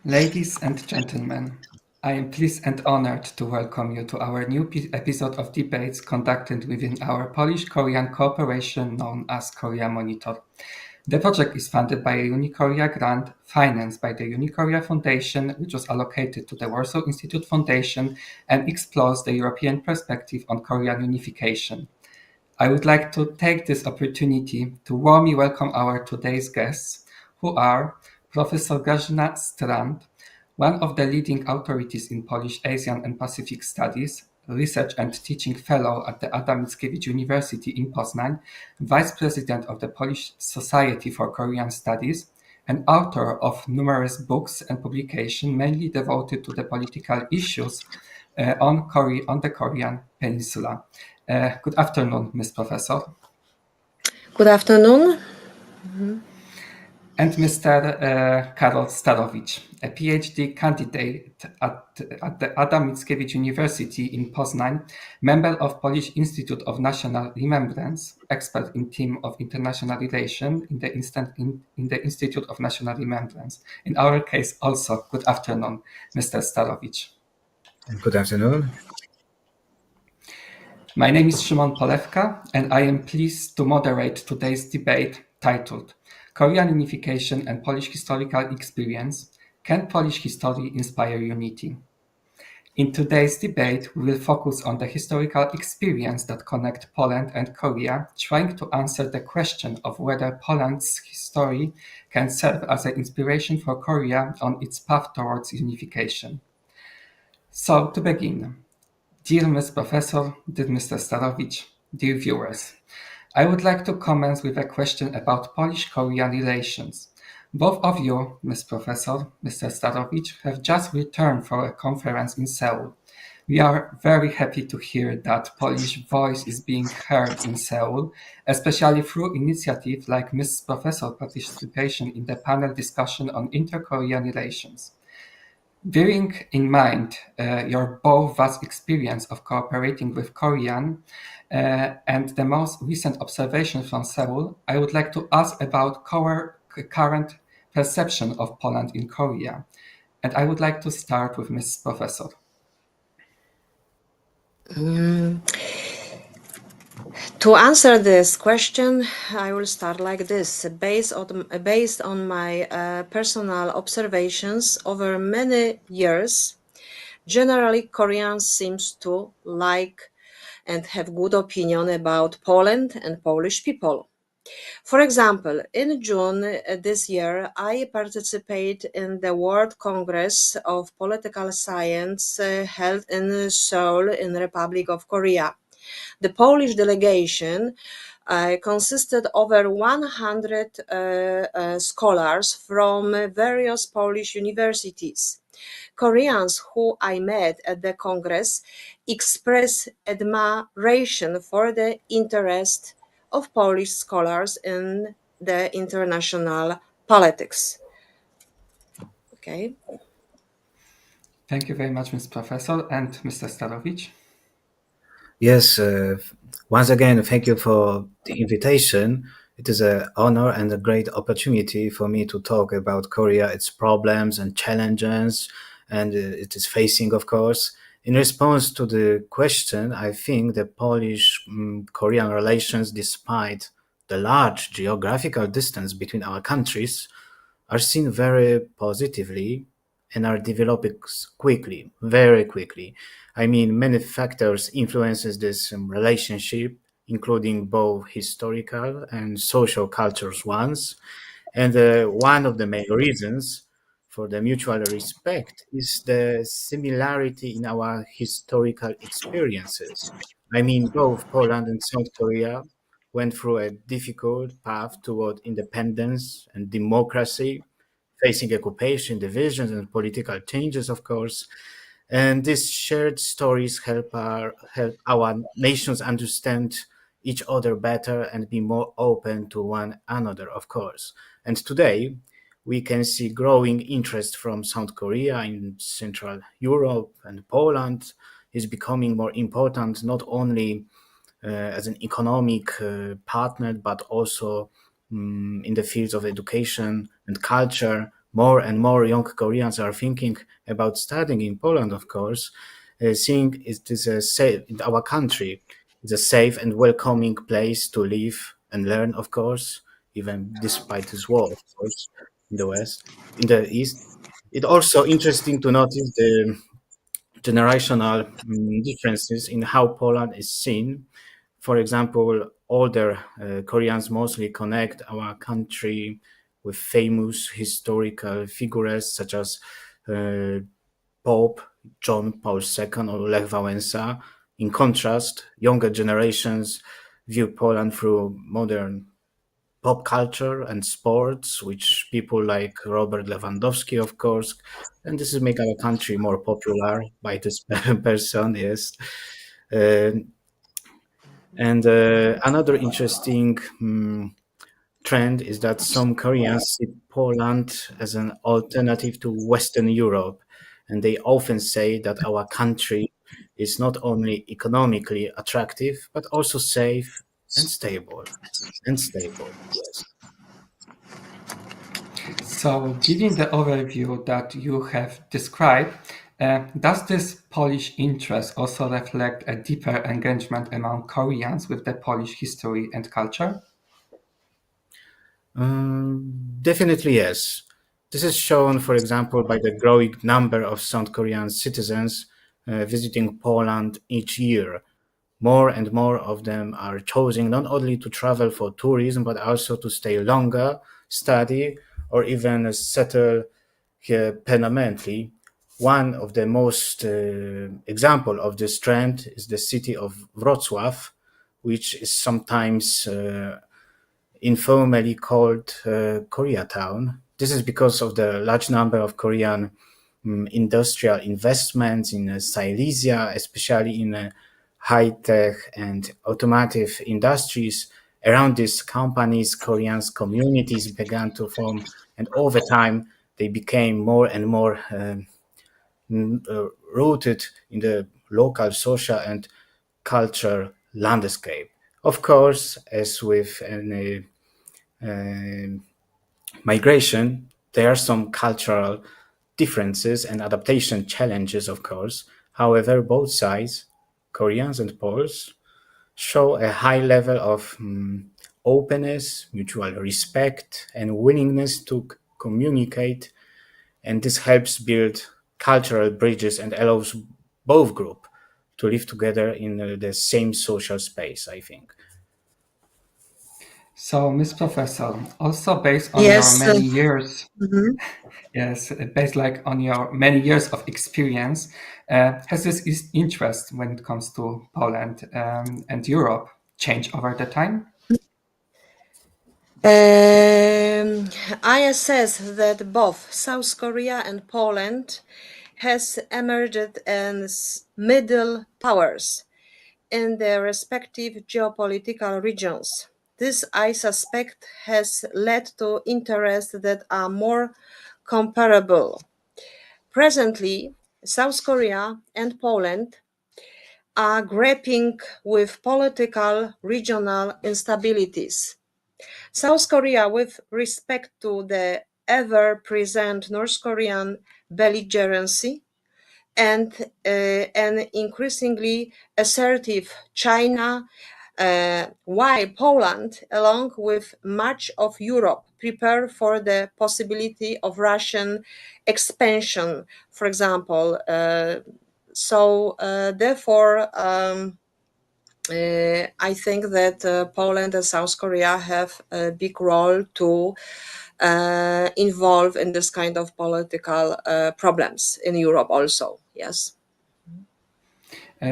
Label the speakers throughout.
Speaker 1: Ladies and gentlemen, I am pleased and honored to welcome you to our new episode of debates conducted within our Polish-Korean cooperation known as Korea Monitor. The project is funded by a UniKorea grant financed by the UniKorea Foundation, which was allocated to the Warsaw Institute Foundation and explores the European perspective on Korean unification. I would like to take this opportunity to warmly welcome our today's guests, who are Professor Grażyna Strand, one of the leading authorities in Polish, Asian and Pacific Studies, research and teaching fellow at the Adam Mickiewicz University in Poznań, vice president of the Polish Society for Korean Studies, and author of numerous books and publications mainly devoted to the political issues on the Korean Peninsula. Good afternoon, Ms. Professor.
Speaker 2: Good afternoon.
Speaker 1: And Mr. Karol Starowicz, a PhD candidate at the Adam Mickiewicz University in Poznań, member of Polish Institute of National Remembrance, expert in theme of international relations in the Institute of National Remembrance. In our case, also, good afternoon, Mr. Starowicz.
Speaker 3: Good afternoon.
Speaker 1: My name is Szymon Polewka, and I am pleased to moderate today's debate titled Korean Unification and Polish Historical Experience. Can Polish history inspire unity? In today's debate, we will focus on the historical experience that connect Poland and Korea, trying to answer the question of whether Poland's history can serve as an inspiration for Korea on its path towards unification. So, to begin, dear Ms. Professor, dear Mr. Starowicz, dear viewers, I would like to commence with a question about Polish-Korean relations. Both of you, Ms. Professor, Mr. Starowicz, have just returned from a conference in Seoul. We are very happy to hear that Polish voice is being heard in Seoul, especially through initiatives like Ms. Professor's participation in the panel discussion on inter-Korean relations. Bearing in mind your both vast experience of cooperating with Korean and the most recent observations from Seoul, I would like to ask about current perception of Poland in Korea. And I would like to start with Ms. Professor.
Speaker 2: To answer this question, I will start like this. Based on my personal observations over many years, generally Koreans seems to like and have good opinion about Poland and Polish people. For example, in June this year, I participate in the World Congress of Political Science held in Seoul in the Republic of Korea. The Polish delegation consisted over 100 scholars from various Polish universities. Koreans who I met at the Congress expressed admiration for the interest of Polish scholars in the international politics. Okay.
Speaker 1: Thank you very much, Ms. Professor. And Mr. Starowicz?
Speaker 3: Yes, once again, thank you for the invitation. It is an honor and a great opportunity for me to talk about Korea, its problems and challenges, and it is facing, of course. In response to the question, I think the Polish-Korean relations, despite the large geographical distance between our countries, are seen very positively and are developing quickly, very quickly. I mean, many factors influences this relationship, including both historical and social cultures ones. And one of the main reasons for the mutual respect is the similarity in our historical experiences. I mean, both Poland and South Korea went through a difficult path toward independence and democracy, facing occupation, divisions, and political changes, of course. And these shared stories help our nations understand each other better and be more open to one another, of course. And today, we can see growing interest from South Korea in Central Europe, and Poland is becoming more important not only as an economic partner, but also in the fields of education and culture, more and more young Koreans are thinking about studying in Poland, of course, seeing it is a safe, in our country, it's a safe and welcoming place to live and learn, of course, even despite this war, of course, in the West, in the East. It's also interesting to notice the generational differences in how Poland is seen. For example, older Koreans mostly connect our country with famous historical figures such as uh, Pope John Paul II or Lech Wałęsa. In contrast, younger generations view Poland through modern pop culture and sports, which people like Robert Lewandowski, of course, and this is make our country more popular by this person. Yes, uh, and another interesting trend is that some Koreans see Poland as an alternative to Western Europe, and they often say that our country is not only economically attractive but also safe and stable. And stable, yes.
Speaker 1: So, given the overview that you have described, does this Polish interest also reflect a deeper engagement among Koreans with the Polish history and culture?
Speaker 3: Definitely yes. This is shown, for example, by the growing number of South Korean citizens visiting Poland each year. More and more of them are choosing not only to travel for tourism, but also to stay longer, study, or even settle here permanently. One of the most example of this trend is the city of Wrocław, which is sometimes informally called Koreatown. This is because of the large number of Korean industrial investments in Silesia, especially in high-tech and automotive industries. Around these companies, Koreans communities began to form, and over time, they became more and more rooted in the local social and cultural landscape. Of course, as with any uh, migration, there are some cultural differences and adaptation challenges, of course. However, both sides, Koreans and Poles, show a high level of openness, mutual respect, and willingness to communicate, and this helps build cultural bridges and allows both groups to live together in the same social space, I think.
Speaker 1: So, Miss Professor, also based on your
Speaker 2: Yes.
Speaker 1: many years,
Speaker 2: Mhm.
Speaker 1: yes, based like on your many years of experience, has this interest when it comes to Poland and Europe changed over the time?
Speaker 2: Um, I assess that both South Korea and Poland has emerged as middle powers in their respective geopolitical regions. This, I suspect, has led to interests that are more comparable. Presently, South Korea and Poland are grappling with political regional instabilities. South Korea, with respect to the ever present North Korean belligerency, and an increasingly assertive China, while Poland, along with much of Europe, prepare for the possibility of Russian expansion, for example. Therefore, I think that Poland and South Korea have a big role to involve in this kind of political problems in Europe also. Yes.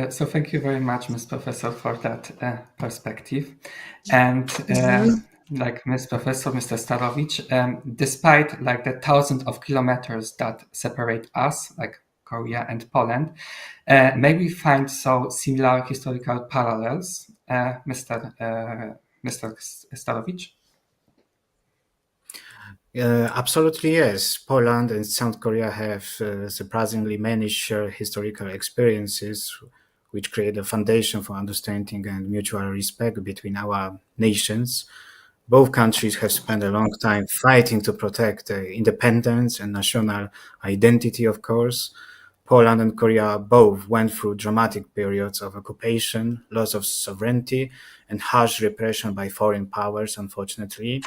Speaker 1: So thank you very much, Ms. Professor, for that perspective. And like Ms. Professor, Mr. Starowicz, despite like the thousands of kilometers that separate us, like Korea and Poland, maybe find so similar historical parallels, Mr. Starowicz?
Speaker 3: Absolutely, yes. Poland and South Korea have surprisingly many shared historical experiences, which create a foundation for understanding and mutual respect between our nations. Both countries have spent a long time fighting to protect their independence and national identity, of course. Poland and Korea both went through dramatic periods of occupation, loss of sovereignty, and harsh repression by foreign powers, unfortunately.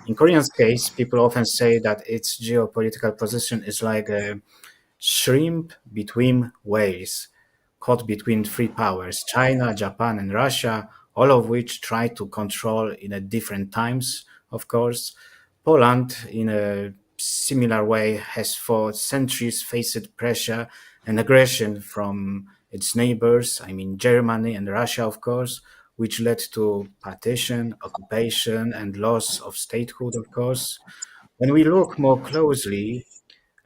Speaker 3: In Korea's case, people often say that its geopolitical position is like a shrimp between whales, caught between three powers China, Japan, and Russia, all of which try to control in a different times, of course. Poland, in a similar way, has for centuries faced pressure and aggression from its neighbors, I mean Germany and Russia, of course, which led to partition, occupation, and loss of statehood, of course. When we look more closely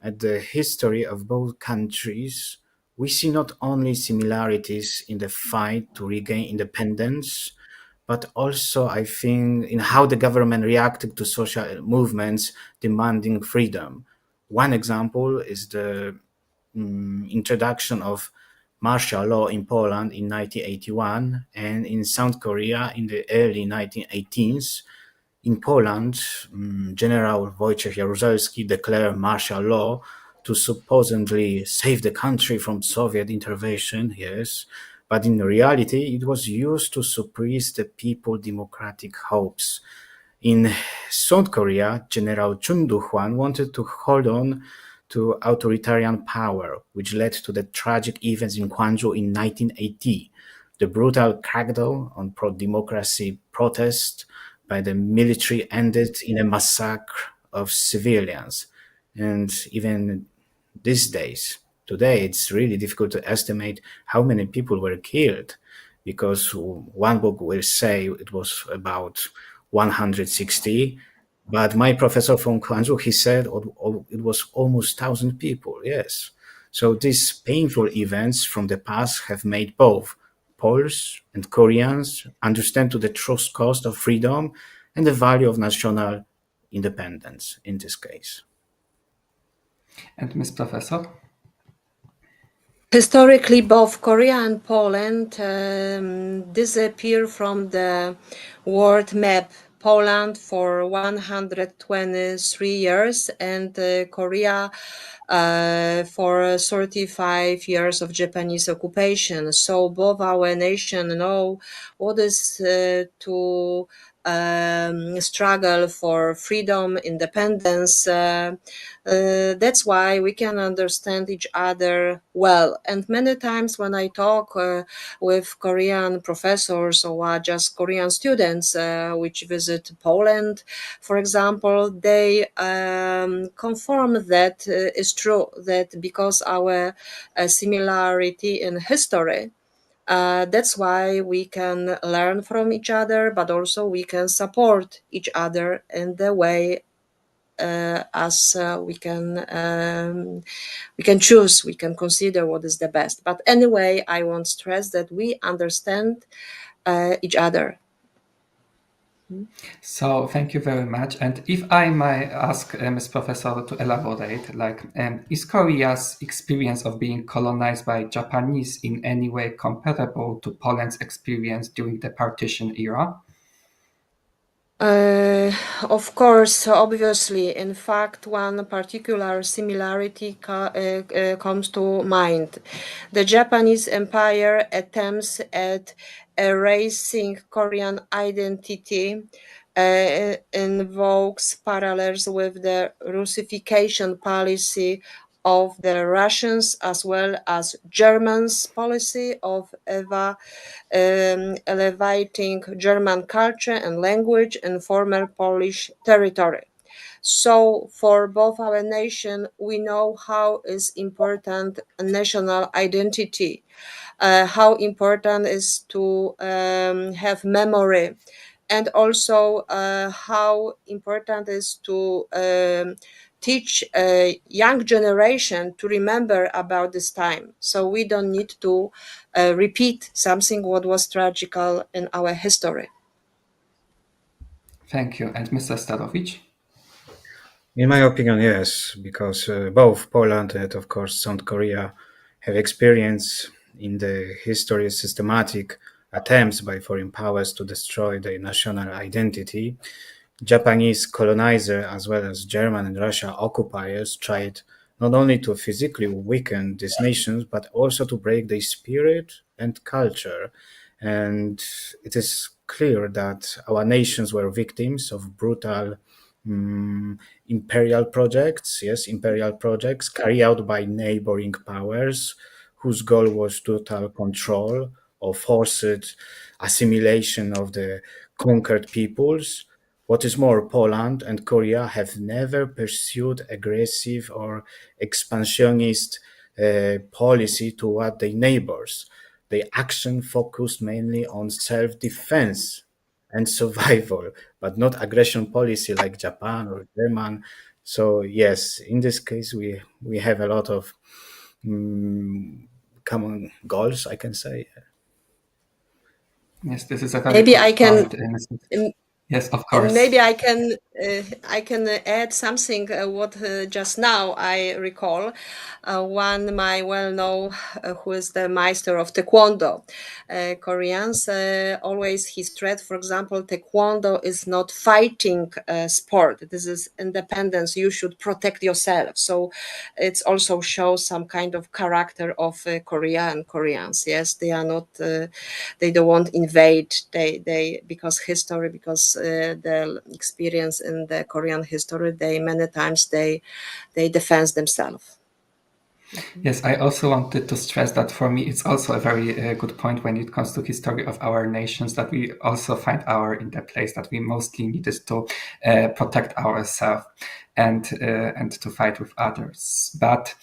Speaker 3: at the history of both countries, we see not only similarities in the fight to regain independence, but also, I think, in how the government reacted to social movements demanding freedom. One example is the introduction of martial law in Poland in 1981 and in South Korea in the early 1918s. In Poland, General Wojciech Jaruzelski declared martial law to supposedly save the country from Soviet intervention, yes, but in reality, it was used to suppress the people's democratic hopes. In South Korea, General Chun Doo-hwan wanted to hold on to authoritarian power, which led to the tragic events in Gwangju in 1980. The brutal crackdown on pro-democracy protests by the military ended in a massacre of civilians. And even these days, today, it's really difficult to estimate how many people were killed because one book will say it was about 160, but my professor from Guangzhou, he said it was almost 1,000 people, yes. So these painful events from the past have made both Poles and Koreans understand to the true cost of freedom and the value of national independence in this case.
Speaker 1: And Miss Professor?
Speaker 2: Historically, both Korea and Poland disappear from the world map. Poland for 123 years and Korea for 35 years of Japanese occupation. So both our nation know what is to struggle for freedom, independence. That's why we can understand each other well. And many times when I talk with Korean professors or just Korean students which visit Poland, for example, they confirm that it's true that because our similarity in history, that's why we can learn from each other, but also we can support each other in the way as we can choose, we can consider what is the best. But anyway, I want to stress that we understand each other.
Speaker 1: So thank you very much. And if I may ask Ms. Professor to elaborate, like, is Korea's experience of being colonized by Japanese in any way comparable to Poland's experience during the partition era?
Speaker 2: Uh, of course, obviously, in fact, one particular similarity comes to mind. The Japanese Empire attempts at erasing Korean identity invokes parallels with the Russification policy of the Russians as well as Germans' policy of elevating German culture and language in former Polish territory. So for both our nation, we know how is important national identity, how important is to have memory, and also how important is to teach a young generation to remember about this time. So we don't need to repeat something what was tragical in our history.
Speaker 1: Thank you. And Mr. Starowicz?
Speaker 3: In my opinion, yes, because both Poland and, of course, South Korea have experienced in the history systematic attempts by foreign powers to destroy their national identity. Japanese colonizer as well as German and Russia occupiers tried not only to physically weaken these nations but also to break their spirit and culture. And it is clear that our nations were victims of brutal imperial projects, yes, imperial projects carried out by neighboring powers whose goal was total control or forced assimilation of the conquered peoples. What is more, Poland and Korea have never pursued aggressive or expansionist policy toward their neighbors. Their action focused mainly on self-defense and survival, but not aggression policy like Japan or German. So yes, in this case, we have a lot of mm, common goals, I can say.
Speaker 1: Yes, this is a very
Speaker 2: Maybe
Speaker 1: good
Speaker 2: I can
Speaker 1: point. Yes, of
Speaker 2: And
Speaker 1: course.
Speaker 2: maybe I can add something what just now I recall. One my well known who is the master of Taekwondo. Koreans always he stressed, for example, Taekwondo is not fighting sport. This is independence. You should protect yourself. So it also shows some kind of character of Korea and Koreans. Yes, they are not. They don't want invade. They because history because the experience in the Korean history. They many times they defend themselves.
Speaker 1: Yes, I also wanted to stress that for me, it's also a very good point when it comes to history of our nations that we also find our in the place that we mostly needed to protect ourselves and to fight with others. But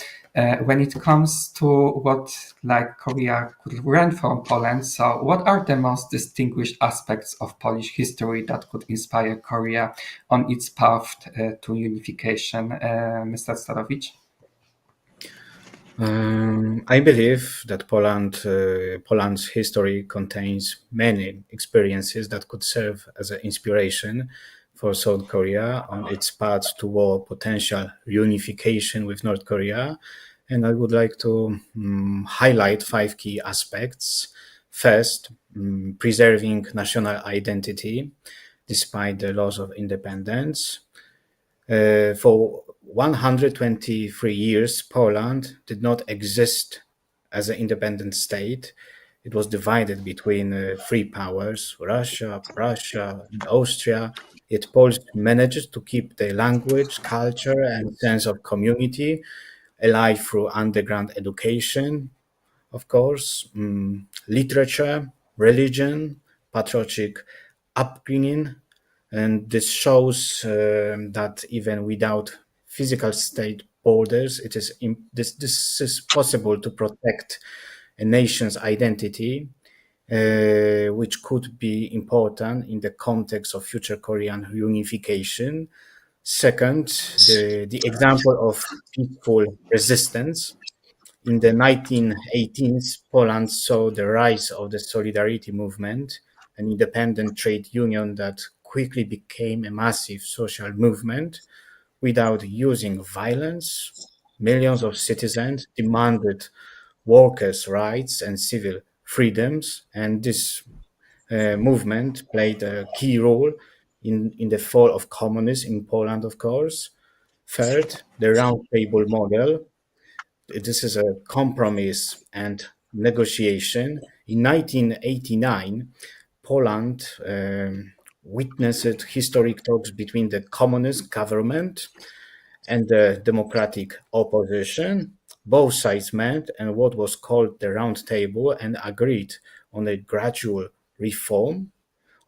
Speaker 1: when it comes to what like Korea could learn from Poland, so what are the most distinguished aspects of Polish history that could inspire Korea on its path to unification, Mr. Starowicz?
Speaker 3: I believe that Poland's history contains many experiences that could serve as an inspiration for South Korea on its path toward potential reunification with North Korea. And I would like to highlight five key aspects. First, preserving national identity despite the loss of independence. For 123 years, Poland did not exist as an independent state. It was divided between three powers Russia, Prussia, and Austria. Yet Poles managed to keep their language, culture, and sense of community alive through underground education, of course, literature, religion, patriotic upbringing, and this shows that even without physical state borders, this is possible to protect a nation's identity, which could be important in the context of future Korean unification. Second, the example of peaceful resistance in the 1918s, Poland saw the rise of the Solidarity movement, an independent trade union that quickly became a massive social movement. Without using violence, millions of citizens demanded workers' rights and civil freedoms, and this movement played a key role in the fall of communism in Poland, of course. Third, the round table model, this is a compromise and negotiation. In 1989, Poland witnessed historic talks between the communist government and the democratic opposition. Both sides met and what was called the Round Table and agreed on a gradual reform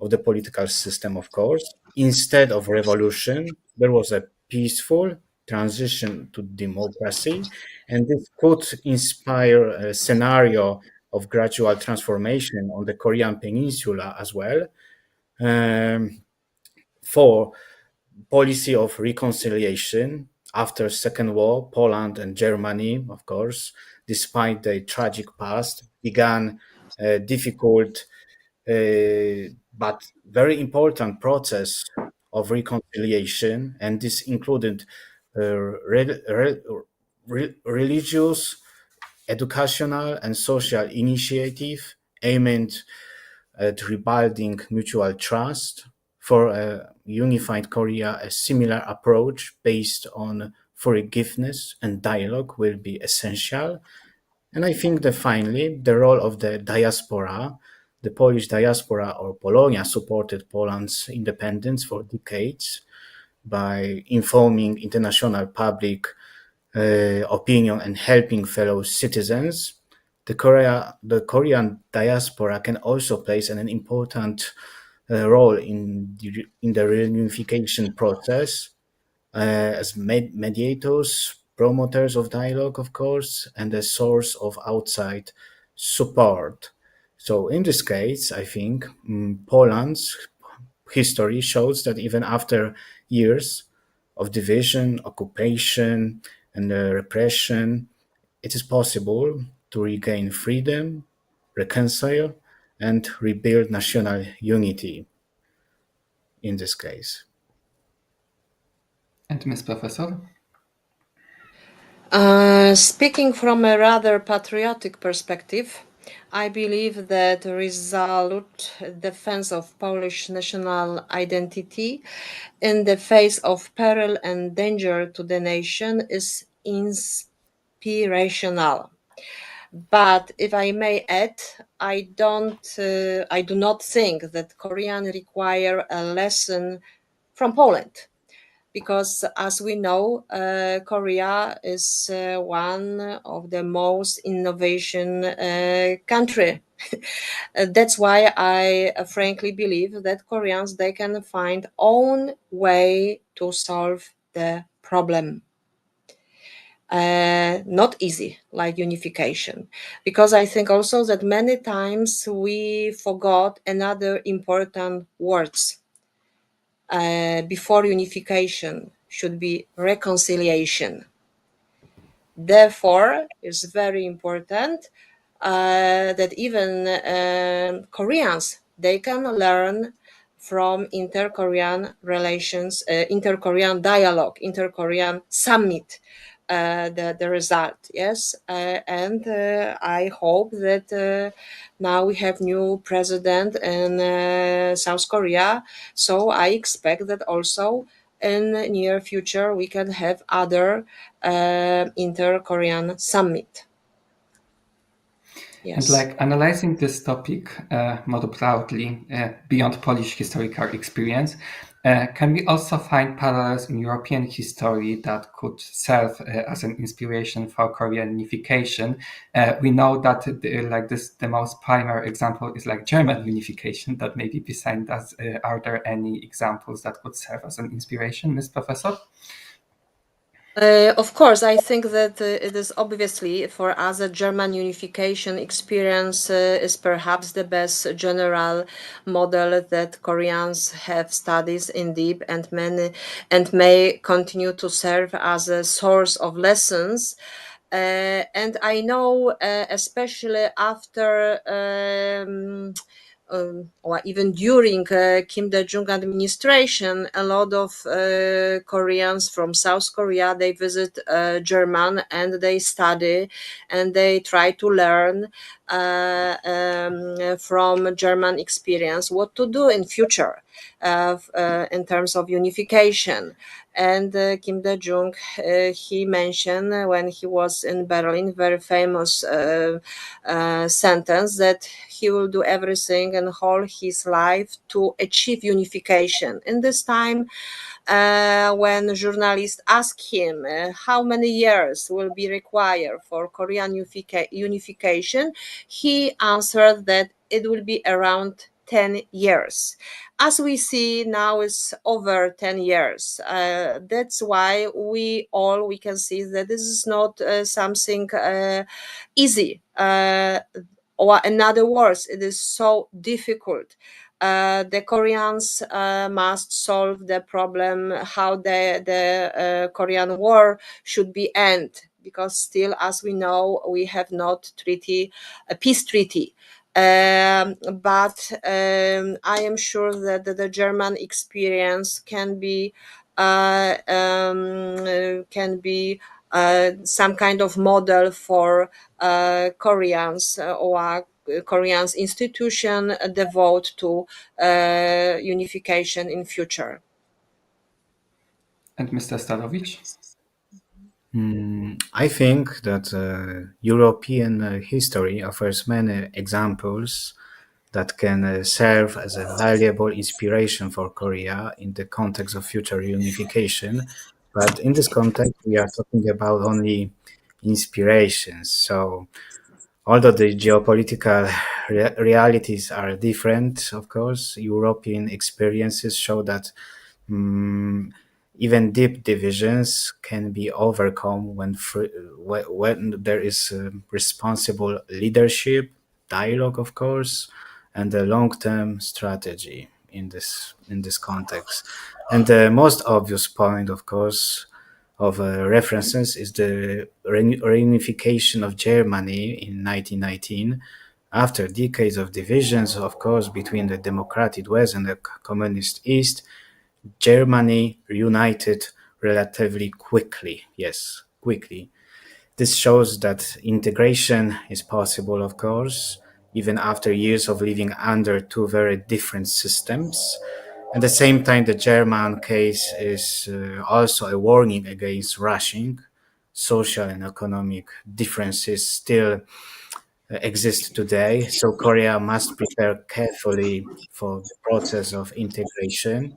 Speaker 3: of the political system, of course. Instead of revolution, there was a peaceful transition to democracy, and this could inspire a scenario of gradual transformation on the Korean Peninsula as well. Um, for policy of reconciliation after Second War, Poland and Germany, of course, despite the tragic past, began a difficult but very important process of reconciliation, and this included religious, educational, and social initiative aimed at rebuilding mutual trust. For a unified Korea, a similar approach based on forgiveness and dialogue will be essential. And I think that finally, the role of the diaspora, the Polish diaspora or Polonia supported Poland's independence for decades by informing international public opinion and helping fellow citizens. The Korean diaspora can also play an important role in the reunification process as mediators, promoters of dialogue, of course, and a source of outside support. So, in this case, I think Poland's history shows that even after years of division, occupation, and repression, it is possible to regain freedom, reconcile, and rebuild national unity in this case.
Speaker 1: And Miss Professor?
Speaker 2: Speaking from a rather patriotic perspective, I believe that resolute defense of Polish national identity in the face of peril and danger to the nation is inspirational. But if I may add, I do not think that Korean require a lesson from Poland because, as we know, Korea is one of the most innovation country. That's why I frankly believe that Koreans they can find own way to solve the problem. Not easy like unification, because I think also that many times we forgot another important words before unification should be reconciliation. Therefore, it's very important that even Koreans they can learn from inter-Korean relations, inter-Korean dialogue, inter-Korean summit. The result, yes, and I hope that now we have new president in South Korea, so I expect that also in near future we can have other inter-Korean summit.
Speaker 1: And
Speaker 2: Yes.
Speaker 1: like analyzing this topic more broadly beyond Polish historical experience, can we also find parallels in European history that could serve as an inspiration for Korean unification? We know that the most primary example is like German unification. That maybe beside that, are there any examples that could serve as an inspiration, Ms. Professor?
Speaker 2: Of course, I think that it is obviously for us a German unification experience is perhaps the best general model that Koreans have studies in deep and many and may continue to serve as a source of lessons. And I know, especially after or even during Kim Dae-jung administration, a lot of Koreans from South Korea they visit German and they study and they try to learn from German experience what to do in future in terms of unification. And Kim Dae-jung, he mentioned when he was in Berlin, very famous sentence that he will do everything and all his life to achieve unification. In this time, when journalists ask him how many years will be required for Korean unification, he answered that it will be around 10 years. As we see now, it's over 10 years. That's why we can see that this is not something easy. Or in other words, it is so difficult. The Koreans must solve the problem how the Korean War should be end, because still, as we know, we have not a peace treaty. But I am sure that the German experience can be some kind of model for Koreans or Korean's institution devote to unification in future.
Speaker 1: And Mr. Starovich?
Speaker 3: I think that European history offers many examples that can serve as a valuable inspiration for Korea in the context of future unification. But in this context, we are talking about only inspirations. So, although the geopolitical realities are different, of course, European experiences show that Mm, even deep divisions can be overcome when there is responsible leadership, dialogue, of course, and a long-term strategy in this context. And the most obvious point, of course, of references is the reunification of Germany in 1919 after decades of divisions, of course, between the democratic West and the communist East. Germany reunited relatively quickly. Yes, quickly. This shows that integration is possible, of course, even after years of living under two very different systems. At the same time, the German case is also a warning against rushing. Social and economic differences still exist today, so Korea must prepare carefully for the process of integration.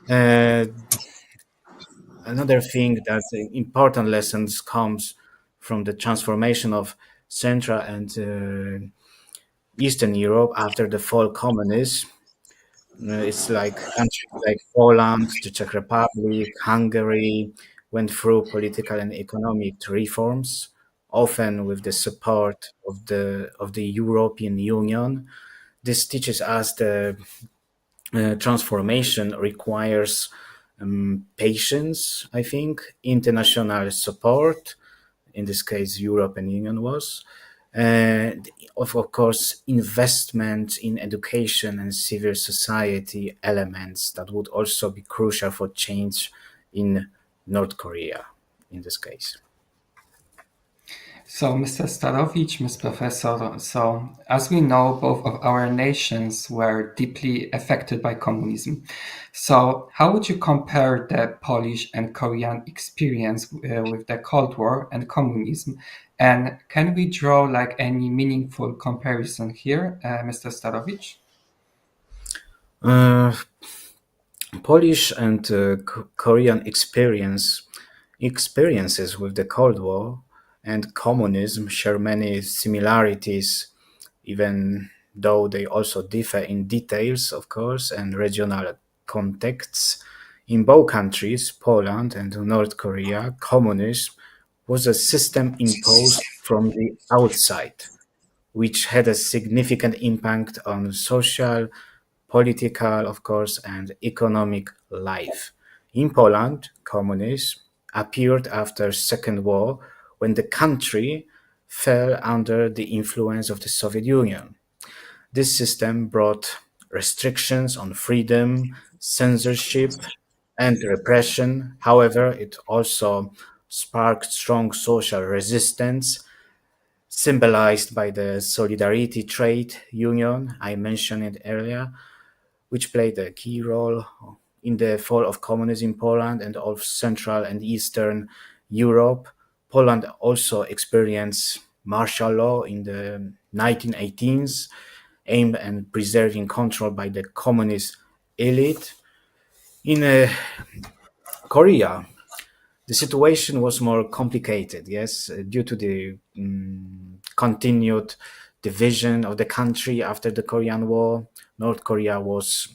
Speaker 3: Uh, Another thing that important lessons comes from the transformation of Central and Eastern Europe after the fall communism. It's like countries like Poland, the Czech Republic, Hungary went through political and economic reforms, often with the support of the European Union. This teaches us the transformation requires patience, I think, international support, in this case, European Union was, and of course, investment in education and civil society elements that would also be crucial for change in North Korea, in this case.
Speaker 1: So, Mr. Starowicz, Ms. Professor, so as we know, both of our nations were deeply affected by communism. So, how would you compare the Polish and Korean experience with the Cold War and communism? And can we draw like any meaningful comparison here, Mr. Starowicz?
Speaker 3: Uh, Polish and Korean experiences with the Cold War and communism share many similarities, even though they also differ in details, of course, and regional contexts. In both countries, Poland and North Korea, communism was a system imposed from the outside, which had a significant impact on social, political, of course, and economic life. In Poland, communism appeared after Second War when the country fell under the influence of the Soviet Union. This system brought restrictions on freedom, censorship, and repression. However, it also sparked strong social resistance, symbolized by the Solidarity Trade Union I mentioned it earlier, which played a key role in the fall of communism in Poland and of Central and Eastern Europe. Poland also experienced martial law in the 1918s, aimed at preserving control by the communist elite. In Korea, the situation was more complicated, yes, due to the continued division of the country after the Korean War. North Korea was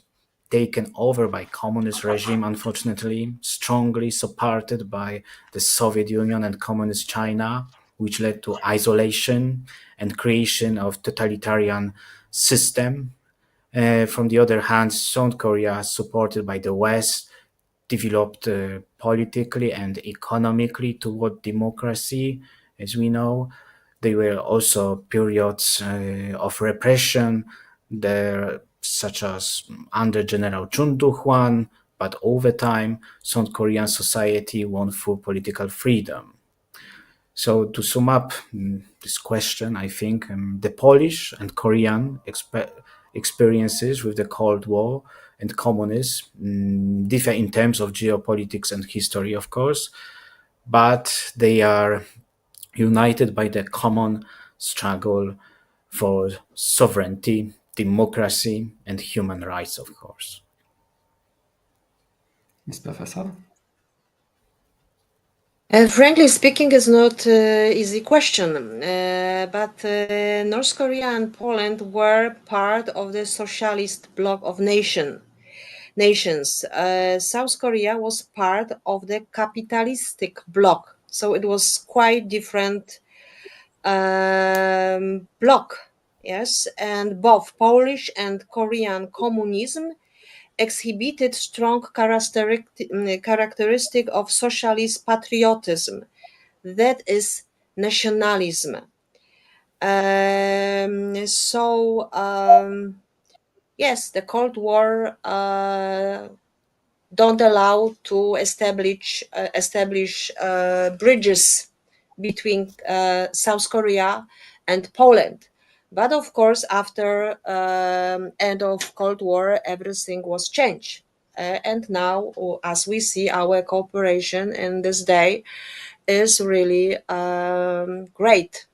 Speaker 3: taken over by communist regime, unfortunately, strongly supported by the Soviet Union and communist China, which led to isolation and creation of totalitarian system. From the other hand, South Korea, supported by the West, developed politically and economically toward democracy, as we know. There were also periods of repression, there, such as under General Chun Doo-hwan, but over time, South Korean society won full political freedom. So, to sum up, the this question, I think the Polish and Korean experiences with the Cold War and communism differ in terms of geopolitics and history, of course, but they are united by the common struggle for sovereignty, democracy, and human rights, of course.
Speaker 1: Ms. Professor?
Speaker 2: Frankly speaking, it's not easy question, but North Korea and Poland were part of the socialist bloc of nations. South Korea was part of the capitalistic bloc, so it was quite different bloc. Yes, and both Polish and Korean communism exhibited strong characteristic of socialist patriotism, that is nationalism. Yes, the Cold War don't allow to establish bridges between South Korea and Poland. But of course, after end of Cold War, everything was changed. And now, as we see, our cooperation in this day is really great.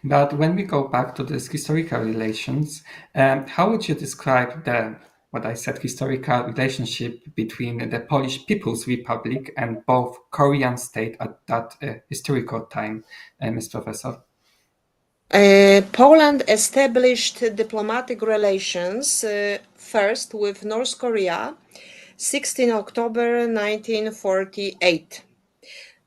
Speaker 1: But when we go back to these historical relations, how would you describe the what I said historical relationship between the Polish People's Republic and both Korean state at that historical time, Ms. Professor?
Speaker 2: Poland established diplomatic relations first with North Korea, 16 October 1948.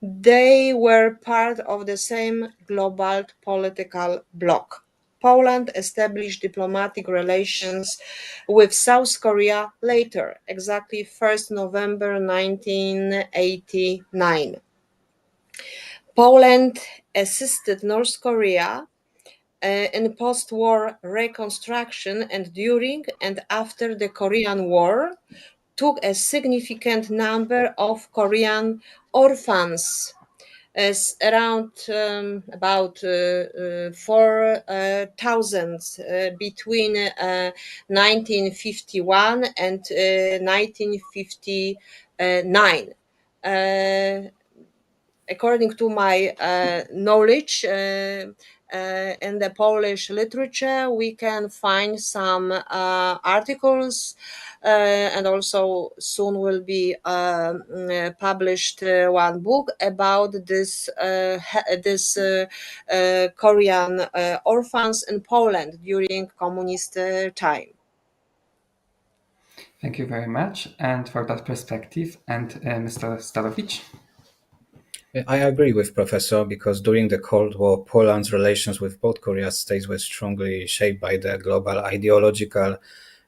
Speaker 2: They were part of the same global political bloc. Poland established diplomatic relations with South Korea later, exactly 1st November 1989. Poland assisted North Korea in post-war reconstruction and during and after the Korean War, took a significant number of Korean orphans, as around about 4,000 between 1951 and 1959. According to my knowledge in the Polish literature, we can find some articles, and also soon will be published one book about this Korean orphans in Poland during communist time.
Speaker 1: Thank you very much, and for that perspective. And Mr. Starowicz?
Speaker 3: I agree with Professor because during the Cold War, Poland's relations with both Korea states were strongly shaped by the global ideological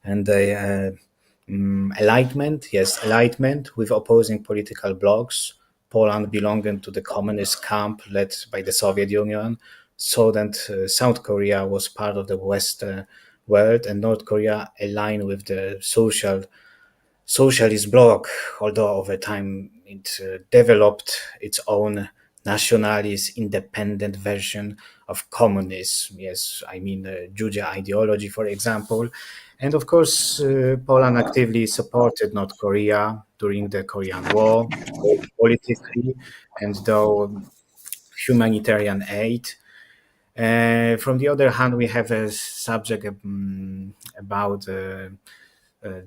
Speaker 3: and the enlightenment, yes, enlightenment with opposing political blocs. Poland belonging to the communist camp led by the Soviet Union, so that South Korea was part of the West world, and North Korea aligned with the socialist bloc, although over time it developed its own nationalist independent version of communism. Yes, I mean Juche ideology, for example. And of course, Poland actively supported North Korea during the Korean War, both politically and though humanitarian aid. From the other hand, we have a subject about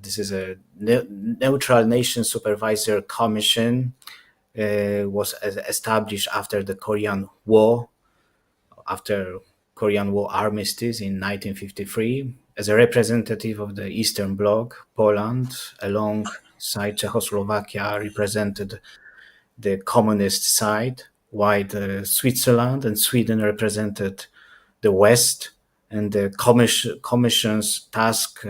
Speaker 3: this is a neutral nation supervisor commission was established after the Korean War, after Korean War armistice in 1953, as a representative of the Eastern Bloc. Poland, alongside Czechoslovakia, represented the communist side, while Switzerland and Sweden represented the West, and the Commission's task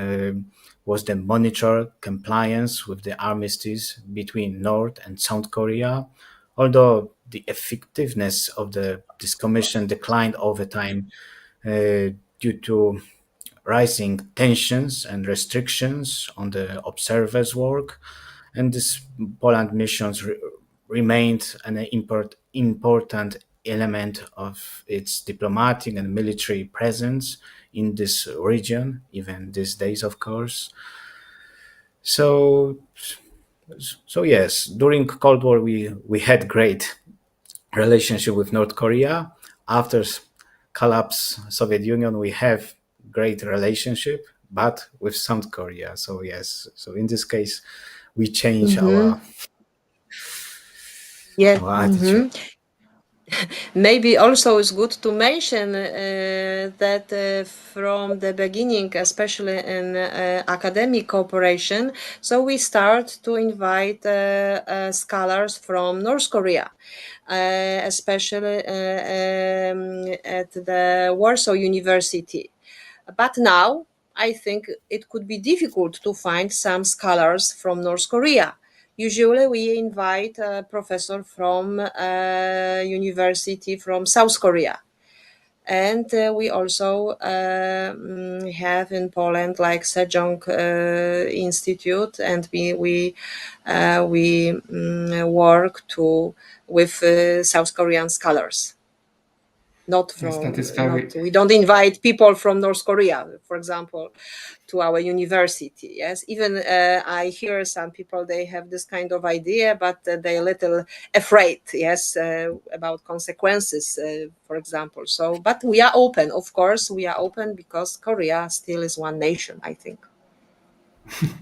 Speaker 3: was to monitor compliance with the armistice between North and South Korea. Although the effectiveness of this commission declined over time due to rising tensions and restrictions on the observers' work, and this Poland missions remained an important element of its diplomatic and military presence in this region, even these days, of course. So, so yes, during Cold War, we had great relationship with North Korea. After collapse Soviet Union, we have great relationship, but with South Korea. So yes, so in this case, we change
Speaker 2: Mm-hmm. Yeah.
Speaker 3: our attitude.
Speaker 2: Mm-hmm. Maybe also it's good to mention that from the beginning, especially in academic cooperation, so we start to invite scholars from North Korea, especially at the Warsaw University. But now I think it could be difficult to find some scholars from North Korea. Usually, we invite a professor from a university from South Korea. And we also have in Poland like Sejong Institute, and we work to with South Korean scholars. Not
Speaker 1: Yes, that
Speaker 2: from
Speaker 1: is
Speaker 2: not
Speaker 1: very
Speaker 2: we don't invite people from North Korea, for example, to our university. Yes, even I hear some people they have this kind of idea, but they're a little afraid. Yes, about consequences, for example. So, but we are open. Of course, we are open because Korea still is one nation, I think.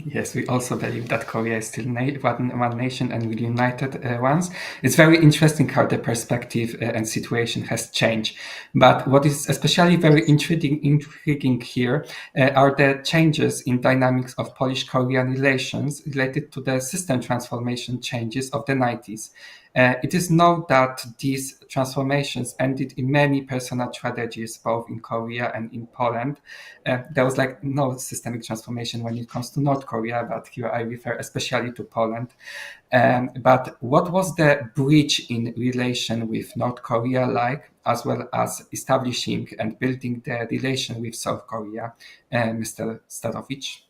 Speaker 1: Yes, we also believe that Korea is still one nation and will united once. It's very interesting how the perspective and situation has changed. But what is especially very
Speaker 2: Yes.
Speaker 1: intriguing here are the changes in dynamics of Polish-Korean relations related to the system transformation changes of the 90s. It is known that these transformations ended in many personal tragedies, both in Korea and in Poland. There was like no systemic transformation when it comes to North Korea, but here I refer especially to Poland. But what was the breach in relation with North Korea like, as well as establishing and building the relation with South Korea, Mr. Starowicz?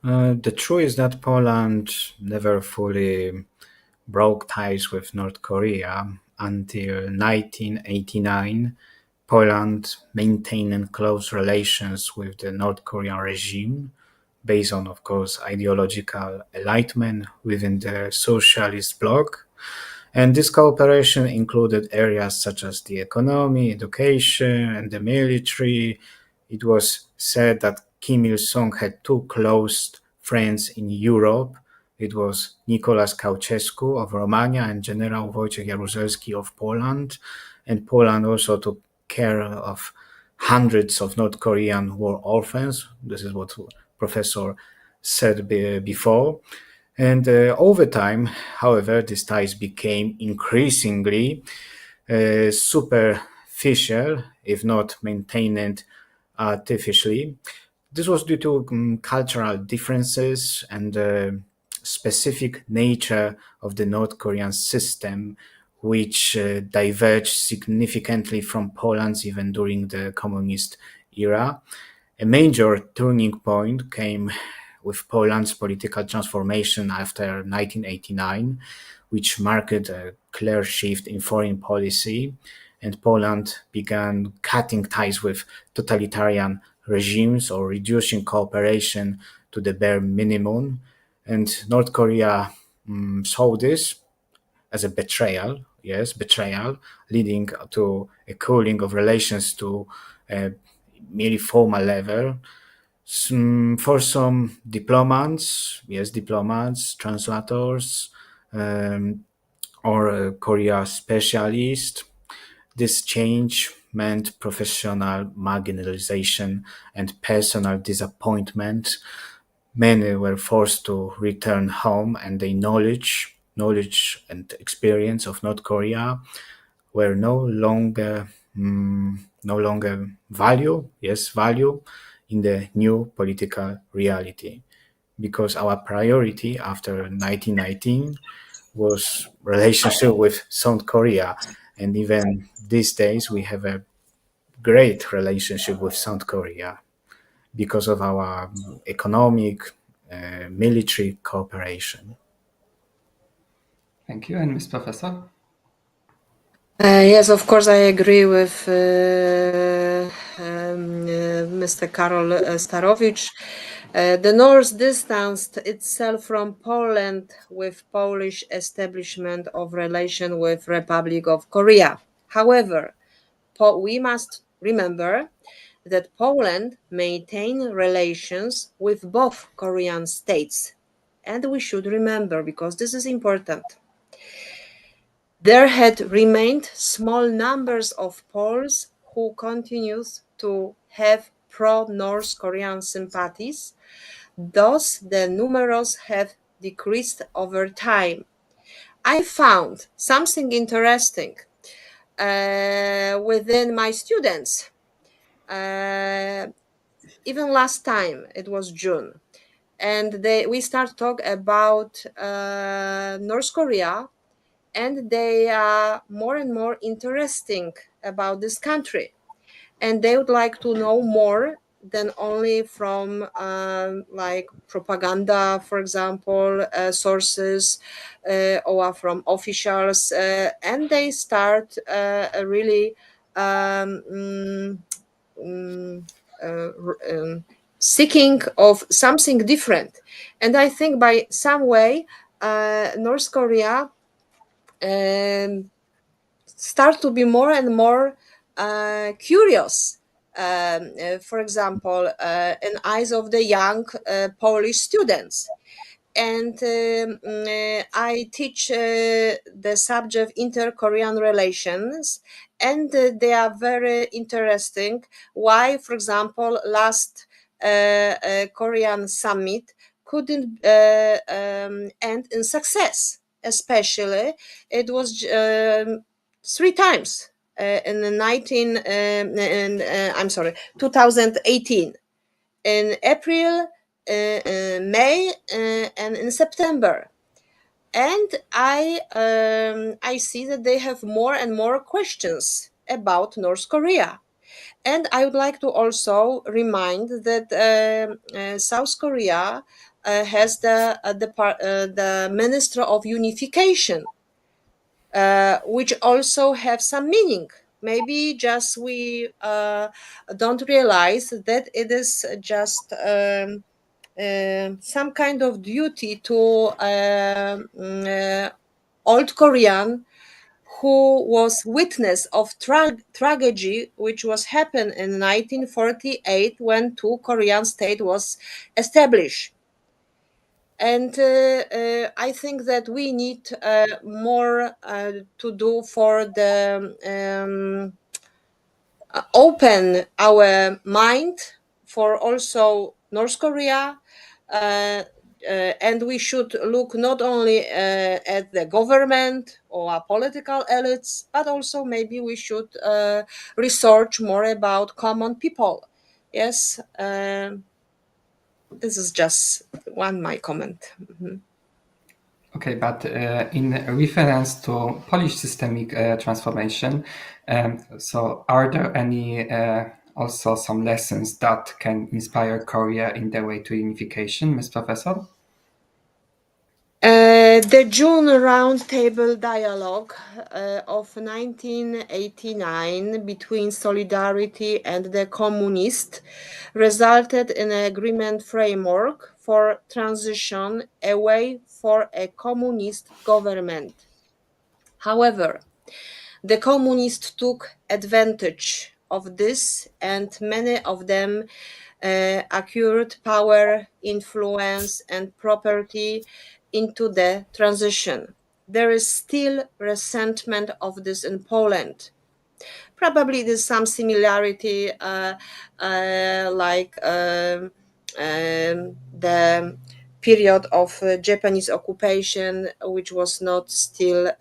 Speaker 3: The truth is that Poland never fully broke ties with North Korea until 1989. Poland maintained close relations with the North Korean regime based on, of course, ideological alignment within the socialist bloc. And this cooperation included areas such as the economy, education, and the military. It was said that Kim Il sung had two close friends in Europe. It was Nicolas Ceausescu of Romania and General Wojciech Jaruzelski of Poland. And Poland also took care of hundreds of North Korean war orphans. This is what Professor said before. And over time, however, these ties became increasingly superficial, if not maintained artificially. This was due to cultural differences and the specific nature of the North Korean system, which diverged significantly from Poland's even during the communist era. A major turning point came with Poland's political transformation after 1989, which marked a clear shift in foreign policy, and Poland began cutting ties with totalitarian regimes or reducing cooperation to the bare minimum. And North Korea saw this as a betrayal, yes, betrayal, leading to a cooling of relations to a merely formal level. For some diplomats, yes, diplomats, translators, um, or Korea specialists, this change meant professional marginalization and personal disappointment. Many were forced to return home, and the knowledge and experience of North Korea were no longer value in the new political reality, because our priority after 1919 was relationship with South Korea, and even these days we have a great relationship with South Korea because of our economic military cooperation.
Speaker 1: Thank you. And Ms. Professor?
Speaker 2: Yes, of course, I agree with Mr. Karol Starowicz. The North distanced itself from Poland with Polish establishment of relation with Republic of Korea. However, we must remember that Poland maintained relations with both Korean states. And we should remember, because this is important, there had remained small numbers of Poles who continued to have pro-North Korean sympathies. Thus, the numerous have decreased over time. I found something interesting within my students. Uh, Even last time, it was June, and we start talk about North Korea, and they are more and more interesting about this country, and they would like to know more than only from like propaganda, for example, sources, or from officials, and they start really um, mm, mm, seeking of something different. And I think by some way, North Korea um, start to be more and more curious. For example, in eyes of the young Polish students. And I teach the subject inter-Korean relations, and they are very interesting. Why, for example, last Korean summit couldn't end in success? Especially, it was three times in the 2018, in April, May, and in September. And I see that they have more and more questions about North Korea. And I would like to also remind that South Korea has the Minister of Unification, which also have some meaning. Maybe just we don't realize that it is just some kind of duty to old Korean who was witness of tragedy which was happened in 1948 when two Korean state was established. And I think that we need more to do for the open our mind for also North Korea. And we should look not only at the government or our political elites, but also maybe we should research more about common people. Yes, this is just one my comment. Mhm.
Speaker 1: Okay, but in reference to Polish systemic transformation, so are there any also some lessons that can inspire Korea in the way to unification, Ms. Professor?
Speaker 2: The June Roundtable Dialogue of 1989 between Solidarity and the Communists resulted in an agreement framework for transition away for a communist government. However, the communists took advantage of this, and many of them acquired power, influence, and property into the transition. There is still resentment of this in Poland. Probably there's some similarity, like the period of Japanese occupation, which was not still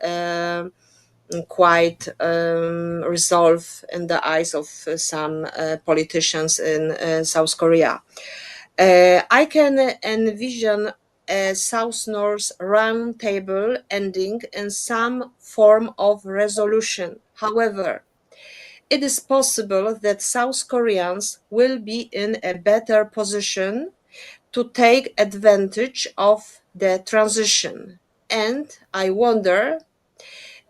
Speaker 2: quite resolved in the eyes of some politicians in South Korea. I can envision a South-North roundtable ending in some form of resolution. However, it is possible that South Koreans will be in a better position to take advantage of the transition. And I wonder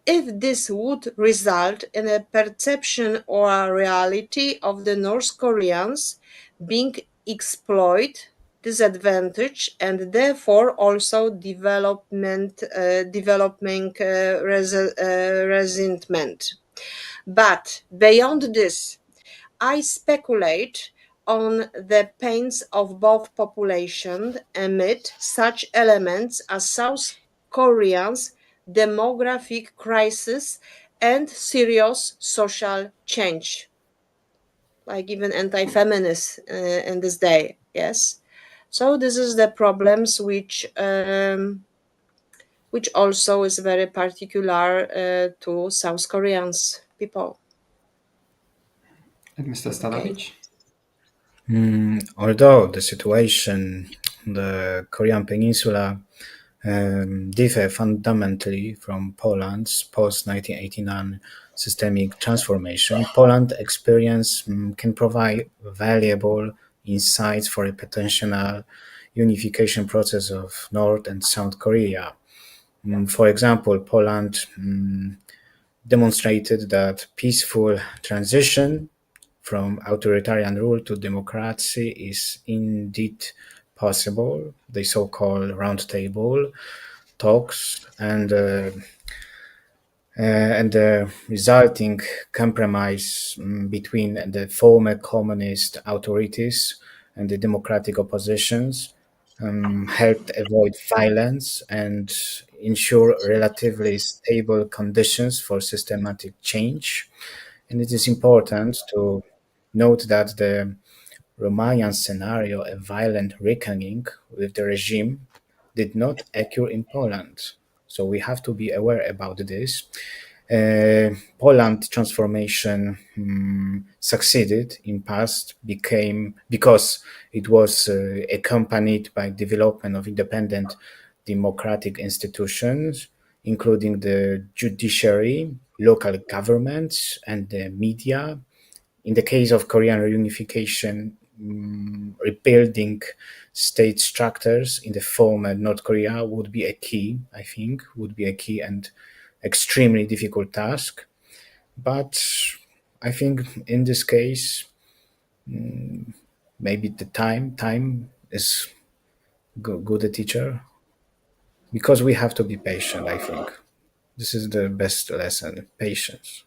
Speaker 2: if this would result in a perception or a reality of the North Koreans being exploited, disadvantaged, and therefore also developing resentment. But beyond this, I speculate on the pains of both populations amid such elements as South Korea's demographic crisis and serious social change, like even anti-feminist in this day. Yes, so this is the problems which also is very particular to South Koreans people.
Speaker 1: And Mr.
Speaker 2: Okay.
Speaker 1: Starovich?
Speaker 3: Although the situation on the Korean Peninsula differ fundamentally from Poland's post-1989 systemic transformation, Poland experience can provide valuable insights for a potential unification process of North and South Korea. For example, Poland demonstrated that peaceful transition from authoritarian rule to democracy is indeed possible. The so-called roundtable talks and the resulting compromise between the former communist authorities and the democratic oppositions helped avoid violence and ensure relatively stable conditions for systematic change. And it is important to note that the Romanian scenario, a violent reckoning with the regime, did not occur in Poland. So we have to be aware about this. Poland transformation succeeded in past became because it was accompanied by development of independent democratic institutions, including the judiciary, local governments, and the media. In the case of Korean reunification, rebuilding state structures in the former North Korea would be a key, I think, would be a key and extremely difficult task. But I think in this case, maybe the time is good a teacher because we have to be patient. I think this is the best lesson: patience.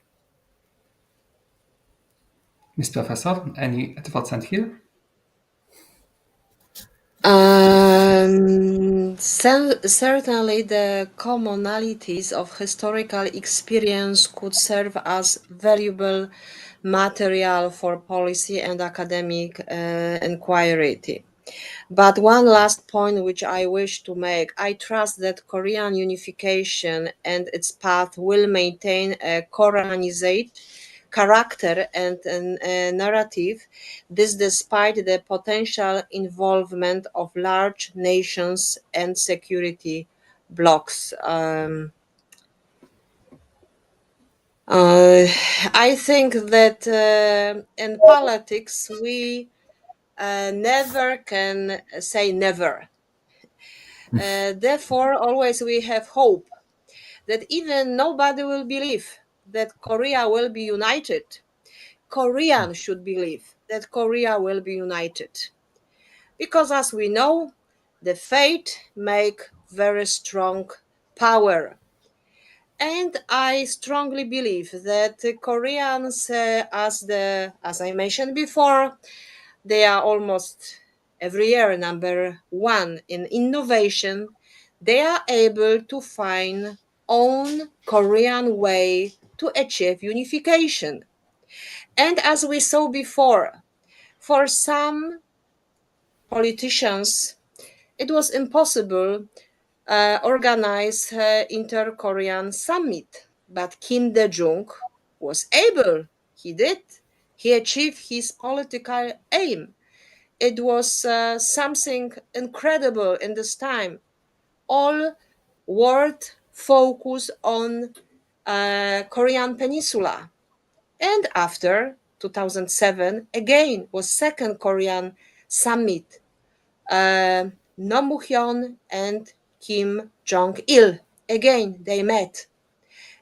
Speaker 1: Miss Professor, any thoughts on here?
Speaker 2: Certainly, the commonalities of historical experience could serve as valuable material for policy and academic inquiry. But one last point which I wish to make, I trust that Korean unification and its path will maintain a Koreanized character and a narrative, this despite the potential involvement of large nations and security blocs. Uh, I think that in politics we never can say never. Therefore, always we have hope that even nobody will believe that Korea will be united. Koreans should believe that Korea will be united. Because as we know, the faith make very strong power. And I strongly believe that the Koreans, as I mentioned before, they are almost every year number one in innovation. They are able to find own Korean way to achieve unification. And as we saw before, for some politicians, it was impossible organize inter-Korean summit, but Kim Dae-jung was able. He did. He achieved his political aim. It was something incredible in this time. All world focus on Korean Peninsula. And after 2007, again was second Korean summit. Uh, Nam Hyun and Kim Jong Il again they met,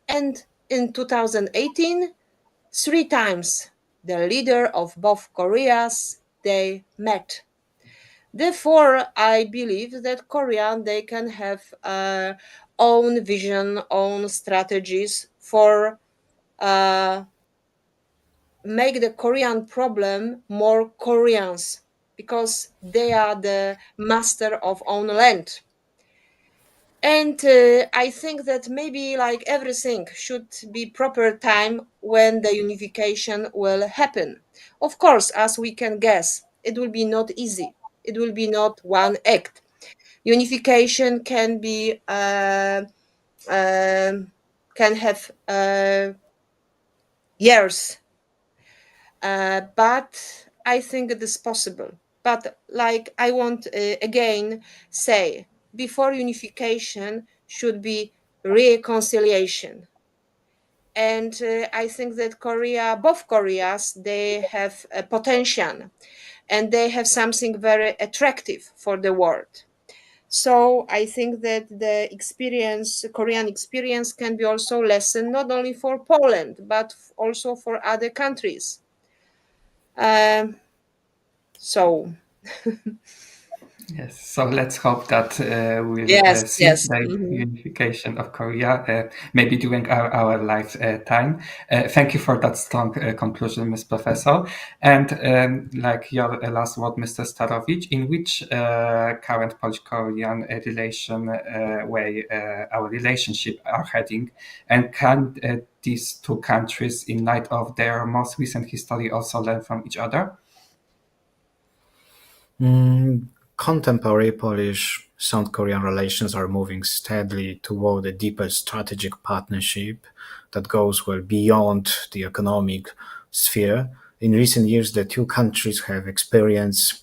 Speaker 2: And in 2018, three times the leader of both Koreas they met. Therefore, I believe that Korea they can have own vision, own strategies for make the Korean problem more Koreans because they are the master of own land. And I think that maybe like everything should be proper time when the unification will happen. Of course, as we can guess, it will be not easy. It will be not one act. Unification can be can have years, but I think it is possible. But like I want again say, before unification should be reconciliation. And I think that Korea, both Koreas, they have a potential and they have something very attractive for the world. So I think that the experience, Korean experience, can be also lesson not only for Poland but also for other countries. Um, so
Speaker 1: Yes, so let's hope that we'll
Speaker 2: yes,
Speaker 1: see
Speaker 2: yes.
Speaker 1: the unification of Korea, maybe during our lifetime. Thank you for that strong conclusion, Ms. Professor. And like your last word, Mr. Starowicz, in which current Polish-Korean relation way our relationship are heading, and can these two countries, in light of their most recent history, also learn from each other?
Speaker 3: Mm, Contemporary Polish-South Korean relations are moving steadily toward a deeper strategic partnership that goes well beyond the economic sphere. In recent years, the two countries have experienced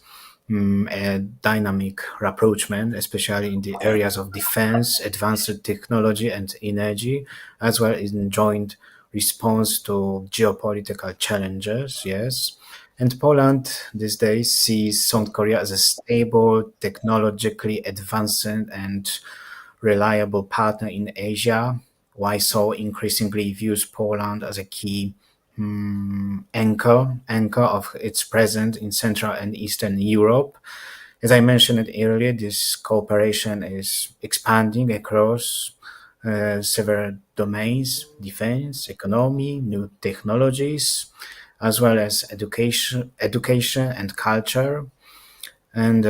Speaker 3: a dynamic rapprochement, especially in the areas of defense, advanced technology, and energy, as well as in joint response to geopolitical challenges. Yes. And Poland these days sees South Korea as a stable, technologically advancing, and reliable partner in Asia, while Seoul increasingly views Poland as a key anchor of its presence in Central and Eastern Europe. As I mentioned it earlier, this cooperation is expanding across several domains: defense, economy, new technologies, as well as education and culture. And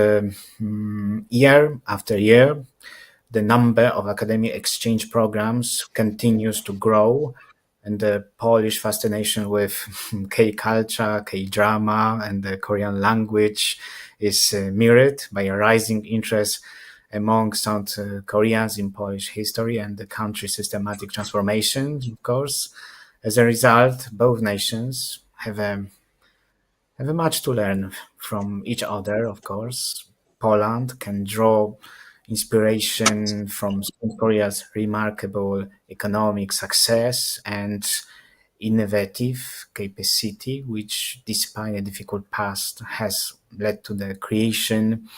Speaker 3: year after year, the number of academic exchange programs continues to grow, and the Polish fascination with K culture, K drama, and the Korean language is mirrored by a rising interest among South Koreans in Polish history and the country's systematic transformation, of course. As a result, both nations have much to learn from each other, of course. Poland can draw inspiration from South Korea's remarkable economic success and innovative capacity, which, despite a difficult past, has led to the creation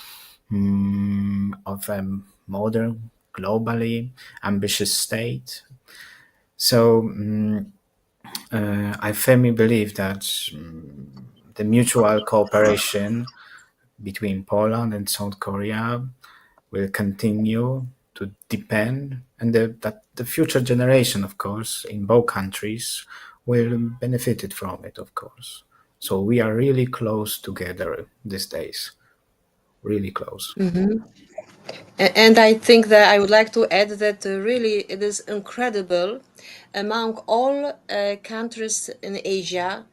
Speaker 3: of a modern, globally ambitious state. So I firmly believe that the mutual cooperation between Poland and South Korea will continue to depend, and that the future generation, of course, in both countries will benefit it from it, of course. So we are really close together these days, really close.
Speaker 2: And I think that I would like to add that really it is incredible among all countries in Asia.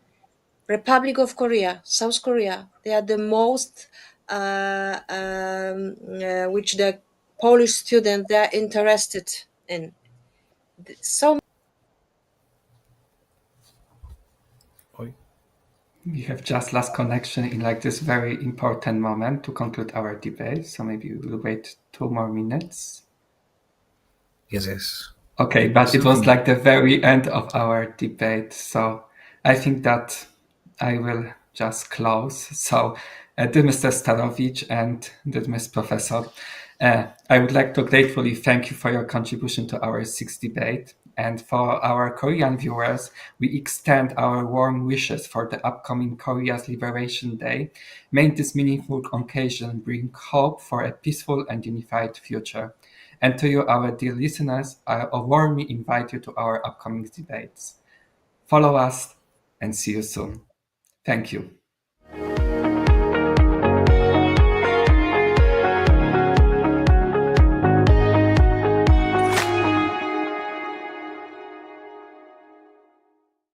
Speaker 2: Republic of Korea, South Korea, they are the most which the Polish student they are interested in. So
Speaker 1: We have just last connection in like this very important moment to conclude our debate. So maybe we'll wait 2 more minutes.
Speaker 3: Yes, yes.
Speaker 1: Okay, but it was
Speaker 3: Something.
Speaker 1: like the very end of our debate. So I think that I will just close. So, dear Mr. Starowicz and dear Ms. Professor, I would like to gratefully thank you for your contribution to our sixth debate. And for our Korean viewers, we extend our warm wishes for the upcoming Korea's Liberation Day. May this meaningful occasion bring hope for a peaceful and unified future. And to you, our dear listeners, I warmly invite you to our upcoming debates. Follow us and see you soon. Thank you.